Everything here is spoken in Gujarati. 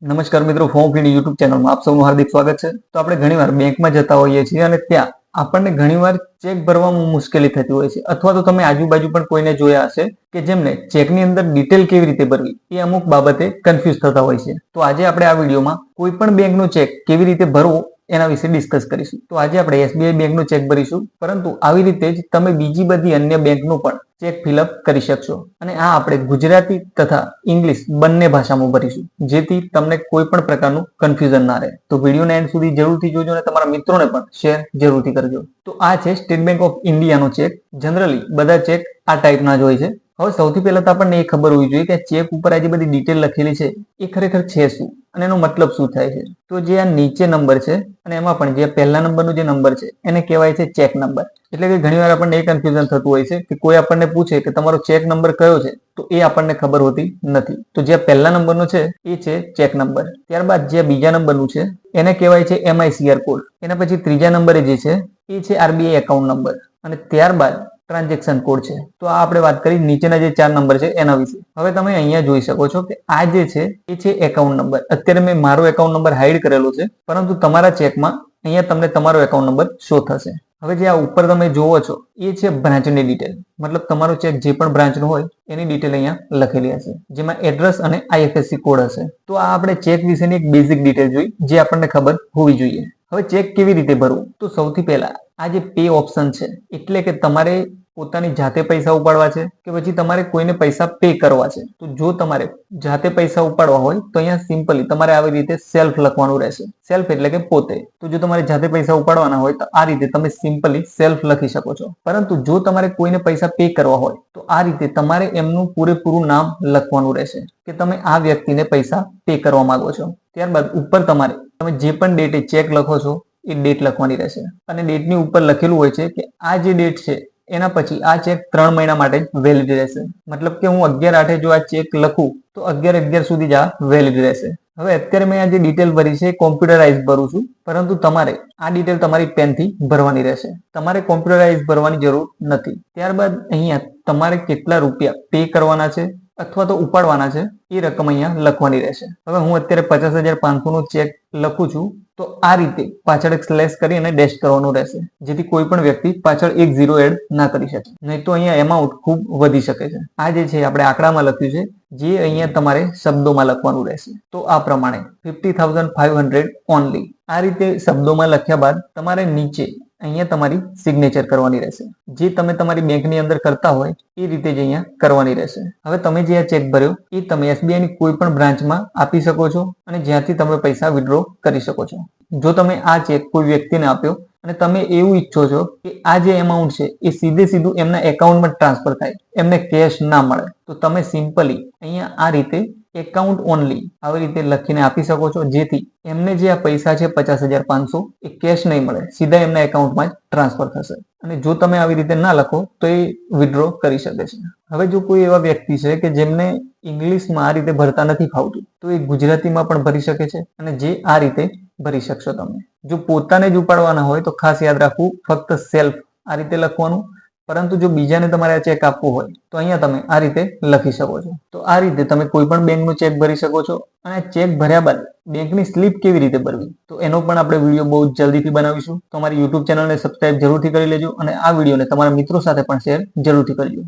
નમસ્કાર મિત્રો, ફોર્મ ફીડ યુટ્યુબ ચેનલમાં આપ સૌનું હાર્દિક સ્વાગત છે. તો આપણે ઘણીવાર બેંકમાં જતા હોઈએ છીએ અને ત્યાં આપણને ઘણીવાર ચેક ભરવામાં મુશ્કેલી થતી હોય છે, અથવા તો તમે આજુબાજુ પણ કોઈને જોયા હશે કે જેમને ચેકની અંદર ડિટેલ કેવી રીતે ભરવી એ અમુક બાબતે કન્ફ્યુઝ થતા હોય છે. તો આજે આપણે આ વિડીયોમાં કોઈ પણ બેંકનો ચેક કેવી રીતે ભરવો એના વિશે ડિસ્કસ કરીશું. તો આજે આપણે એસબીઆઈ બેંકનો ચેક ભરીશું, પરંતુ આવી રીતે જ તમે બીજી બધી અન્ય બેંકનું પણ ચેક ફિલઅપ કરી શકશો. અને આ આપણે ગુજરાતી તથા ઇંગ્લિશ બંને ભાષામાં ભરીશું, જેથી તમને કોઈ પણ પ્રકારનું કન્ફ્યુઝન ના રહે. તો વિડીયોના એન્ડ સુધી જરૂરથી જોજો અને તમારા મિત્રોને પણ શેર જરૂરથી કરજો. તો આ છે સ્ટેટ બેંક ઓફ ઇન્ડિયાનો ચેક. જનરલી બધા ચેક આ ટાઈપના જ હોય છે. હવે સૌથી પહેલા તો આપણને એ ખબર હોવી જોઈએ કે ચેક ઉપર આ જે બધી ડિટેલ લખેલી છે એ ખરેખર છે શું અને એનો મતલબ શું થાય છે. તો જે આ નીચે નંબર છે અને એમાં પણ જે પહેલા નંબરનો જે નંબર છે એને કહેવાય છે ચેક નંબર. એટલે કે ઘણીવાર આપણને એ કન્ફ્યુઝન થતું હોય છે કે કોઈ આપણને પૂછે કે તમારો ચેક નંબર કયો છે, તો એ આપણને ખબર હોતી નથી. તો જે પહેલા નંબરનો છે એ છે ચેક નંબર. ત્યારબાદ જે બીજા નંબરનું છે એને કહેવાય છે MICR કોડ. એના પછી ત્રીજા નંબરે જે છે એ છે RBI એકાઉન્ટ નંબર અને ત્યારબાદ ટ્રાન્ઝેક્શન કોડ છે. તો આ આપણે વાત કરી નીચેના જે 4 નંબર છે એના વિશે. હવે તમે અહીંયા જોઈ શકો છો કે આ જે છે એ છે એકાઉન્ટ નંબર. અત્યારે મેં મારો એકાઉન્ટ નંબર હાઈડ કરેલો છે, પરંતુ તમારા ચેકમાં અહીંયા તમને તમારો એકાઉન્ટ નંબર શો થશે. હવે જે આ ઉપર તમે જોવો છો એ છે બ્રાન્ચની ડિટેલ, મતલબ તમારો ચેક જે પણ બ્રાન્ચનો હોય એની ડિટેલ અહીંયા લખેલી હશે, જેમાં એડ્રેસ અને IFSC કોડ હશે. તો આ આપણે ચેક વિશેની એક બેઝિક ડિટેલ જોઈ, જે આપણને ખબર હોવી જોઈએ. હવે ચેક કેવી રીતે ભરવું? તો સૌથી પહેલા આ જે પે ઓપ્શન છે, એટલે કે તમારે પોતાની જાતે પૈસા ઉપાડવા છે કે પછી તમારે કોઈને પૈસા પે કરવા છે. તો જો તમારે જાતે પૈસા ઉપાડવા હોય તો અહીંયા સિમ્પલી તમારે આવી રીતે સેલ્ફ લખવાનું રહેશે. સેલ્ફ એટલે કે પોતે. તો જો તમારે જાતે પૈસા ઉપાડવાના હોય તો આ રીતે તમે સિમ્પલી સેલ્ફ લખી શકો છો. પરંતુ જો તમારે કોઈને પૈસા પે કરવા હોય તો આ રીતે તમારે એમનું પૂરેપૂરું નામ લખવાનું રહેશે કે તમે આ વ્યક્તિને પૈસા પે કરવા માંગો છો. ત્યારબાદ ઉપર તમે જે પણ ડેટે ચેક લખો છો એ ડેટ લખવાની રહેશે અને ડેટની ઉપર લખેલું હોય છે કે આ જે ડેટ છે એના પછી આ ચેક 3 મહિના માટે વેલિડ રહેશે. મતલબ કે હું 11/8 જો આ ચેક લખું તો 11/11 સુધી જ આ વેલિડ રહેશે. હવે અત્યારે મેં આ જે ડિટેલ ભરી છે એ કોમ્પ્યુટરાઇઝ ભરું છું, પરંતુ તમારે આ ડિટેલ તમારી પેનથી ભરવાની રહેશે. તમારે કોમ્પ્યુટરાઇઝ ભરવાની જરૂર નથી. ત્યારબાદ અહીંયા તમારે કેટલા રૂપિયા પે કરવાના છે અથવા તો ઉપાડવાના છે એ રકમ અહીંયા લખવાની રહેશે. હવે હું અત્યારે 50,500 નો ચેક લખું છું, તો આ રીતે પાછળ એક સ્લેશ કરી અને ડેશ કરવાનું રહેશે, જેથી કોઈ પણ વ્યક્તિ પાછળ એક 0 એડ ના કરી શકે. નહીં તો અહીંયા એમાઉન્ટ ખૂબ વધી શકે છે. આ જે છે આપણે આંકડામાં લખ્યું છે, જે અહીંયા તમારે શબ્દોમાં લખવાનું રહેશે. તો આ પ્રમાણે 50,500 ઓનલી આ રીતે શબ્દોમાં લખ્યા બાદ તમારે નીચે અહીંયા તમારી સિગ્નેચર કરવાની રહેશે. જે તમે તમારી બેંકની અંદર કરતા હોય એ રીતે જ અહીંયા કરવાની રહેશે. હવે તમે જે આ ચેક ભર્યો એ તમે SBI ની કોઈ પણ બ્રાન્ચમાં આપી શકો છો અને જ્યાંથી તમે પૈસા વિડ્રો કરી શકો છો. જો તમે આ ચેક કોઈ વ્યક્તિને આપ્યો અને તમે એવું ઈચ્છો છો કે આ જે એમાઉન્ટ છે એ સીધું એમના એકાઉન્ટમાં ટ્રાન્સફર થાય, એમને કેશ ના મળે, તો તમે સિમ્પલી અહીંયા આ રીતે એકાઉન્ટ ઓનલી આવી રીતે લખીને આપી શકો છો, જેથી એમને જે આ પૈસા છે 50,500 એ કેશ નહીં મળે, સીધા એમના એકાઉન્ટમાં જ ટ્રાન્સફર થશે. અને જો તમે આવી રીતે ના લખો તો એ વિડ્રો કરી શકે છે. હવે જો કોઈ એવા વ્યક્તિ છે કે જેમને ઇંગ્લિશમાં આ રીતે ભરતા નથી ફાવતું, તો એ ગુજરાતીમાં પણ ભરી શકે છે અને જે આ રીતે ભરી શકશો તમે. જો પોતાને જ ઉપાડવાના હોય તો ખાસ યાદ રાખવું, ફક્ત સેલ્ફ આ રીતે લખવાનું. પરંતુ જો બીજાને તમારે આ ચેક આપવો હોય તો અહીંયા તમે આ રીતે લખી શકો છો. તો આ રીતે તમે કોઈ પણ બેંકનું ચેક ભરી શકો છો. અને ચેક ભર્યા બાદ બેંકની સ્લીપ કેવી રીતે ભરવી, તો એનો પણ આપણે વિડીયો બહુ જલ્દીથી બનાવીશું. તો અમારી યુટ્યુબ ચેનલને સબસ્ક્રાઇબ જરૂરથી કરી લેજો અને આ વિડીયોને તમારા મિત્રો સાથે પણ શેર જરૂરથી કરજો.